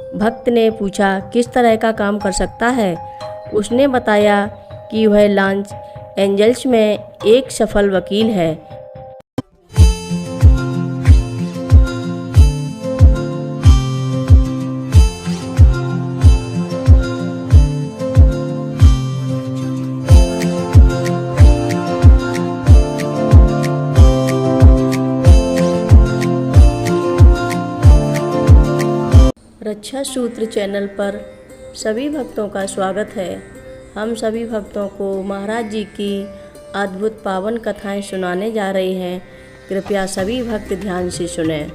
भक्त ने पूछा किस तरह का काम कर सकता है। उसने बताया कि वह लॉस एंजल्स में एक सफल वकील है। रक्षा सूत्र चैनल पर सभी भक्तों का स्वागत है। हम सभी भक्तों को महाराज जी की अद्भुत पावन कथाएं सुनाने जा रहे हैं। कृपया सभी भक्त ध्यान से सुनें।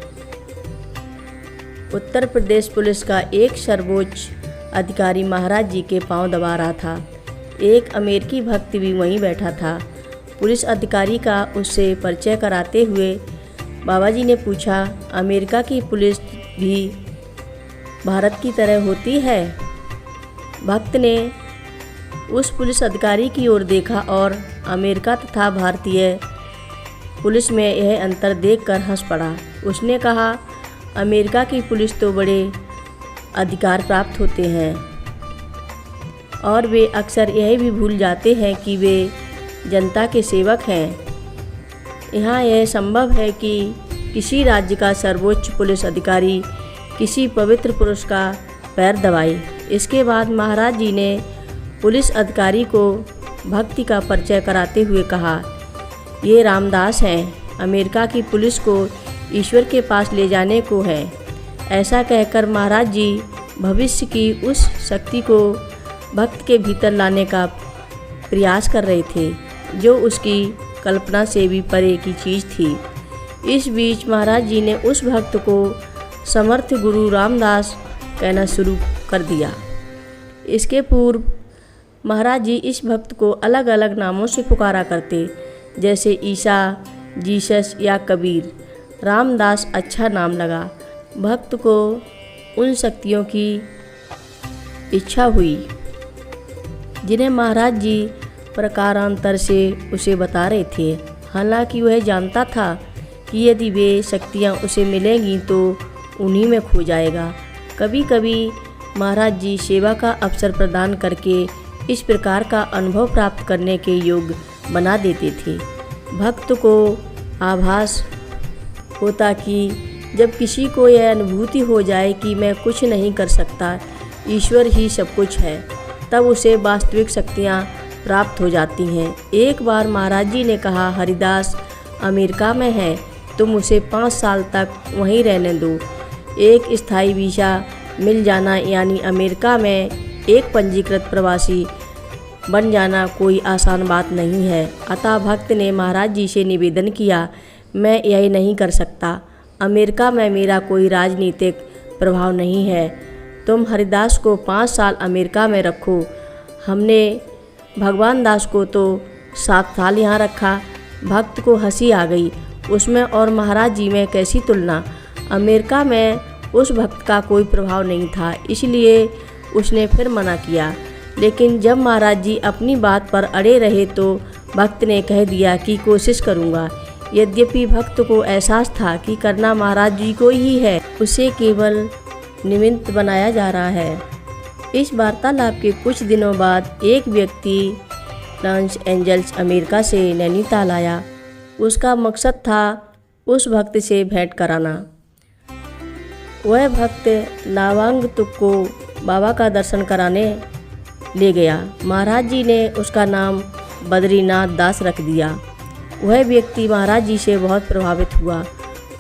उत्तर प्रदेश पुलिस का एक सर्वोच्च अधिकारी महाराज जी के पांव दबा रहा था। एक अमेरिकी भक्त भी वहीं बैठा था। पुलिस अधिकारी का उससे परिचय कराते हुए बाबा जी ने पूछा, अमेरिका की पुलिस भी भारत की तरह होती है? भक्त ने उस पुलिस अधिकारी की ओर देखा और अमेरिका तथा भारतीय पुलिस में यह अंतर देखकर हंस पड़ा। उसने कहा, अमेरिका की पुलिस तो बड़े अधिकार प्राप्त होते हैं और वे अक्सर यह भी भूल जाते हैं कि वे जनता के सेवक हैं। यहाँ यह संभव है कि किसी राज्य का सर्वोच्च पुलिस अधिकारी किसी पवित्र पुरुष का पैर दबाए। इसके बाद महाराज जी ने पुलिस अधिकारी को भक्ति का परिचय कराते हुए कहा, ये रामदास हैं, अमेरिका की पुलिस को ईश्वर के पास ले जाने को है। ऐसा कहकर महाराज जी भविष्य की उस शक्ति को भक्त के भीतर लाने का प्रयास कर रहे थे जो उसकी कल्पना से भी परे की चीज़ थी। इस बीच महाराज जी ने उस भक्त को समर्थ गुरु रामदास कहना शुरू कर दिया। इसके पूर्व महाराज जी इस भक्त को अलग अलग नामों से पुकारा करते, जैसे ईसा, जीसस या कबीर। रामदास अच्छा नाम लगा। भक्त को उन शक्तियों की इच्छा हुई जिन्हें महाराज जी प्रकारांतर से उसे बता रहे थे। हालांकि वह जानता था कि यदि वे शक्तियाँ उसे मिलेंगी तो उन्हीं में खो जाएगा। कभी कभी महाराज जी सेवा का अवसर प्रदान करके इस प्रकार का अनुभव प्राप्त करने के योग्य बना देते थे। भक्त को आभास होता कि जब किसी को यह अनुभूति हो जाए कि मैं कुछ नहीं कर सकता, ईश्वर ही सब कुछ है, तब उसे वास्तविक शक्तियाँ प्राप्त हो जाती हैं। एक बार महाराज जी ने कहा, हरिदास अमेरिका में है, तुम उसे 5 साल तक वहीं रहने दो। एक स्थायी वीज़ा मिल जाना यानी अमेरिका में एक पंजीकृत प्रवासी बन जाना कोई आसान बात नहीं है। अतः भक्त ने महाराज जी से निवेदन किया, मैं यही नहीं कर सकता। अमेरिका में मेरा कोई राजनीतिक प्रभाव नहीं है। तुम हरिदास को 5 साल अमेरिका में रखो। हमने भगवान दास को तो 7 साल यहाँ रखा। भक्त को हंसी आ गई। उसमें और महाराज जी में कैसी तुलना। अमेरिका में उस भक्त का कोई प्रभाव नहीं था, इसलिए उसने फिर मना किया। लेकिन जब महाराज जी अपनी बात पर अड़े रहे तो भक्त ने कह दिया कि कोशिश करूँगा। यद्यपि भक्त को एहसास था कि करना महाराज जी को ही है, उसे केवल निमित्त बनाया जा रहा है। इस वार्तालाप के कुछ दिनों बाद एक व्यक्ति लॉस एंजल्स अमेरिका से नैनीताल आया। उसका मकसद था उस भक्त से भेंट कराना। वह भक्त लावांगतुक को बाबा का दर्शन कराने ले गया। महाराज जी ने उसका नाम बद्रीनाथ दास रख दिया। वह व्यक्ति महाराज जी से बहुत प्रभावित हुआ।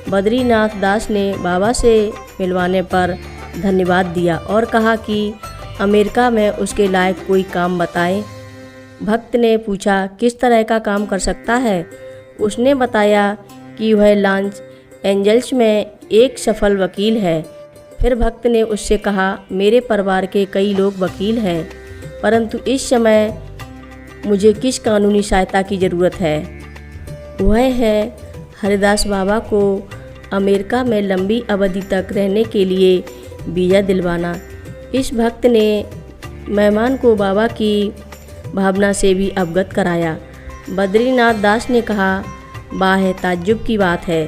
बद्रीनाथ दास ने बाबा से मिलवाने पर धन्यवाद दिया और कहा कि अमेरिका में उसके लायक कोई काम बताएं। भक्त ने पूछा, किस तरह का काम कर सकता है? उसने बताया कि वह लॉस एंजल्स में एक सफल वकील है। फिर भक्त ने उससे कहा, मेरे परिवार के कई लोग वकील हैं, परंतु इस समय मुझे किस कानूनी सहायता की ज़रूरत है? वह है हरिदास बाबा को अमेरिका में लंबी अवधि तक रहने के लिए वीज़ा दिलवाना। इस भक्त ने मेहमान को बाबा की भावना से भी अवगत कराया। बद्रीनाथ दास ने कहा, वाह, ताज्जुब की बात है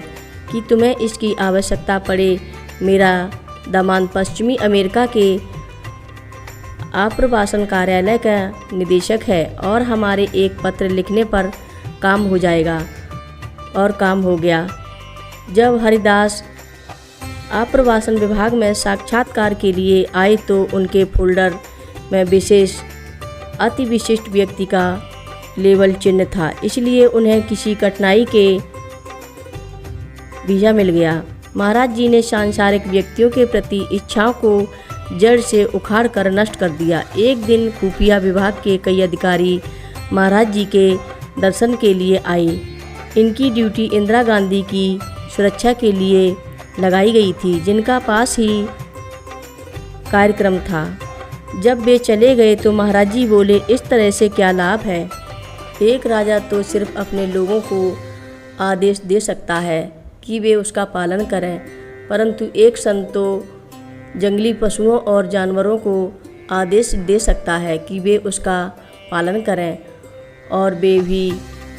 कि तुम्हें इसकी आवश्यकता पड़े। मेरा दामाद पश्चिमी अमेरिका के आप्रवासन कार्यालय का निदेशक है और हमारे एक पत्र लिखने पर काम हो जाएगा। और काम हो गया। जब हरिदास आप्रवासन विभाग में साक्षात्कार के लिए आए तो उनके फोल्डर में विशेष अति विशिष्ट व्यक्ति का लेबल चिन्ह था, इसलिए उन्हें किसी कठिनाई के वीज़ा मिल गया। महाराज जी ने सांसारिक व्यक्तियों के प्रति इच्छाओं को जड़ से उखाड़ कर नष्ट कर दिया। एक दिन खुफिया विभाग के कई अधिकारी महाराज जी के दर्शन के लिए आए। इनकी ड्यूटी इंदिरा गांधी की सुरक्षा के लिए लगाई गई थी, जिनका पास ही कार्यक्रम था। जब वे चले गए तो महाराज जी बोले, इस तरह से क्या लाभ है? एक राजा तो सिर्फ अपने लोगों को आदेश दे सकता है कि वे उसका पालन करें, परंतु एक संत तो जंगली पशुओं और जानवरों को आदेश दे सकता है कि वे उसका पालन करें और वे भी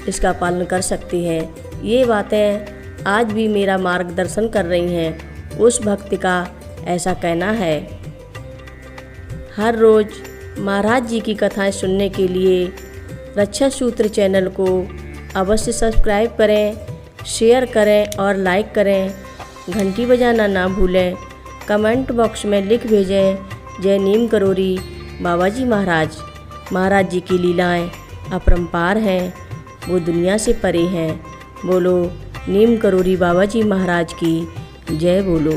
इसका पालन कर सकते हैं। ये बातें आज भी मेरा मार्गदर्शन कर रही हैं। उस भक्त का ऐसा कहना है। हर रोज़ महाराज जी की कथाएं सुनने के लिए रक्षा सूत्र चैनल को अवश्य सब्सक्राइब करें, शेयर करें और लाइक करें। घंटी बजाना ना भूलें। कमेंट बॉक्स में लिख भेजें, जय नीम करोरी बाबा जी महाराज। महाराज जी की लीलाएं अपरंपार हैं, वो दुनिया से परे हैं। बोलो नीम करोरी बाबा जी महाराज की जय बोलो।